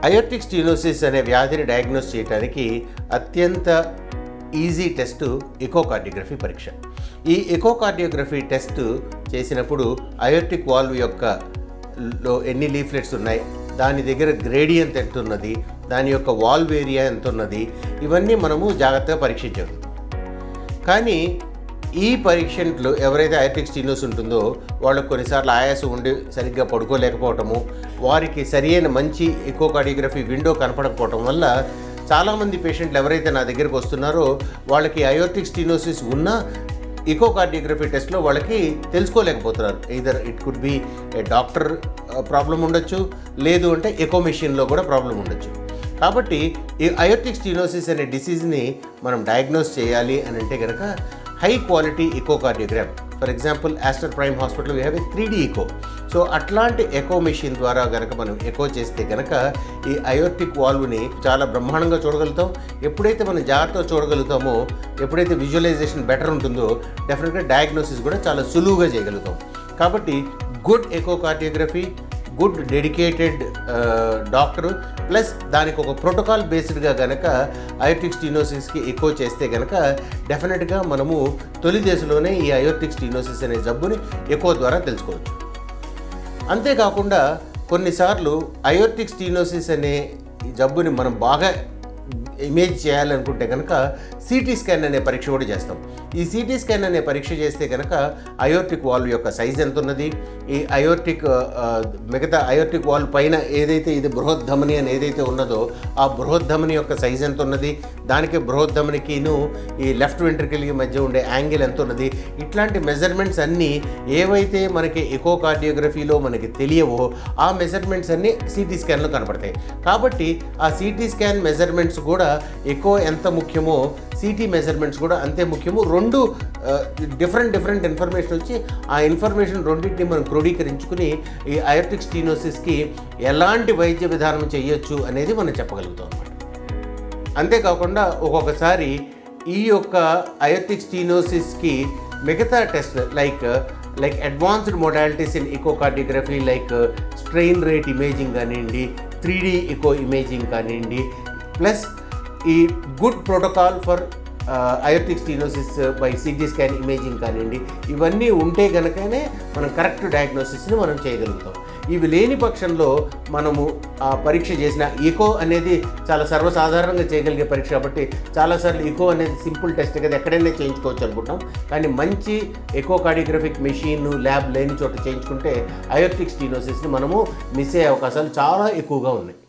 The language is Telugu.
అయోర్టిక్ స్టెనోసిస్ అనే వ్యాధిని డయాగ్నోస్ చేయడానికి అత్యంత ఈజీ టెస్ట్ ఎకోకార్డియోగ్రఫీ పరీక్ష. ఈ ఎకోకార్డియోగ్రఫీ టెస్ట్ చేసినప్పుడు అయోర్టిక్ వాల్వ్ లో ఎన్ని లీఫ్లెట్స్ ఉన్నాయి, దాని దగ్గర గ్రేడియంట్ ఎంత ఉన్నది, దాని యొక్క వాల్వ్ ఏరియా ఎంత ఉన్నది, ఇవన్నీ మనము జాగ్రత్తగా పరీక్షించాము. కానీ ఈ పరీక్షలు ఎవరైతే అయోర్టిక్ స్టెనోసిస్ ఉంటుందో వాళ్ళకు కొన్నిసార్లు ఆయాసం ఉండి సరిగ్గా పడుకోలేకపోవటము, వారికి సరియైన మంచి ఎకోకార్డియోగ్రఫీ విండో కనపడకపోవటం వల్ల చాలామంది పేషెంట్లు ఎవరైతే నా దగ్గరికి వస్తున్నారో వాళ్ళకి అయోర్టిక్ స్టెనోసిస్ ఉన్న ఎకోకార్డియోగ్రఫీ టెస్ట్లో వాళ్ళకి తెలుసుకోలేకపోతున్నారు. Either it could be a doctor problem ఉండొచ్చు, లేదు అంటే ఎకో మెషిన్లో కూడా ప్రాబ్లం ఉండొచ్చు. కాబట్టి ఈ అయోర్టిక్ స్టెనోసిస్ అనే డిసీజ్ని మనం డయాగ్నోస్ చేయాలి అని అంటే కనుక high quality echocardiogram, for example Aster Prime hospital we have a 3D echo. So అట్లాంటి ఎకో మెషిన్ ద్వారా కనుక మనం ఎకో చేస్తే కనుక ఈ అయోర్టిక్ వాల్వ్ని చాలా బ్రహ్మాండంగా చూడగలుగుతాం. ఎప్పుడైతే మనం జాగ్రత్తగా చూడగలుగుతామో, ఎప్పుడైతే విజువలైజేషన్ బెటర్ ఉంటుందో డెఫినెట్గా డయాగ్నోసిస్ కూడా చాలా సులువుగా చేయగలుగుతాం. కాబట్టి good echocardiography, good dedicated doctor plus దానికి ఒక ప్రోటోకాల్ బేస్డ్గా కనుక అయోర్టిక్ స్టెనోసిస్కి ఎకో చేస్తే కనుక డెఫినెట్గా మనము తొలి దశలోనే ఈ అయోర్టిక్ స్టెనోసిస్ అనే జబ్బుని ఎకో ద్వారా తెలుసుకోవచ్చు. అంతేకాకుండా కొన్నిసార్లు అయోర్టిక్ స్టెనోసిస్ అనే ఈ జబ్బుని మనం బాగా ఇమేజ్ చేయాలనుకుంటే కనుక సిటీ స్కాన్ అనే పరీక్ష కూడా చేస్తాం. ఈ సిటీ స్కాన్ అనే పరీక్ష చేస్తే కనుక అయోర్టిక్ వాల్వ్ యొక్క సైజ్ ఎంత ఉన్నది, ఈ మిగతా అయోర్టిక్ వాల్వ్ పైన ఏదైతే ఇది బృహద్ధమని అని ఏదైతే ఉన్నదో ఆ బృహద్ధమని యొక్క సైజ్ ఎంత ఉన్నది, దానికి బృహద్ధమనికిను ఈ లెఫ్ట్ వెంట్రికల్కి మధ్య ఉండే యాంగిల్ ఎంత ఉన్నది, ఇట్లాంటి మెజర్మెంట్స్ అన్నీ ఏవైతే మనకి ఎకోకార్డియోగ్రఫీలో మనకి తెలియవో ఆ మెజర్మెంట్స్ అన్నీ సిటీ స్కాన్లో కనపడతాయి. కాబట్టి ఆ సిటీ స్కాన్ మెజర్మెంట్స్ కూడా ఎకో ఎంత ముఖ్యమో సిటీ మెజర్మెంట్స్ కూడా అంతే ముఖ్యము. రెండు డిఫరెంట్ ఇన్ఫర్మేషన్ వచ్చి ఆ ఇన్ఫర్మేషన్ రెండింటిని మనం క్రోడీకరించుకుని ఈ అయోర్టిక్ స్టెనోసిస్కి ఎలాంటి వైద్య విధానం చేయొచ్చు అనేది మనం చెప్పగలుగుతాం అన్నమాట. అంతేకాకుండా ఒక్కొక్కసారి ఈ యొక్క అయోర్టిక్ స్టెనోసిస్కి మిగతా test like advanced modalities in echocardiography like strain rate imaging కానివ్వండి, 3D ఎకో ఇమేజింగ్ కానివ్వండి, ప్లస్ ఈ good protocol for aortic stenosis by CT scan imaging కానివ్వండి, ఇవన్నీ ఉంటే కనుకనే మనం కరెక్ట్ డయాగ్నోసిస్ని మనం చేయగలుగుతాం. ఇవి లేని పక్షంలో మనము ఆ పరీక్ష చేసిన ఎకో అనేది చాలా సర్వసాధారణంగా చేయగలిగే పరీక్ష కాబట్టి చాలాసార్లు ఎకో అనేది సింపుల్ టెస్ట్ కదా, ఎక్కడైనా చేయించుకోవచ్చు అనుకుంటాం. కానీ మంచి ఎకోకార్డియోగ్రఫిక్ మెషిన్ ల్యాబ్ లేని చోట చేయించుకుంటే అయోర్టిక్ స్టెనోసిస్ని మనము మిస్ అయ్యే అవకాశాలు చాలా ఎక్కువగా ఉన్నాయి.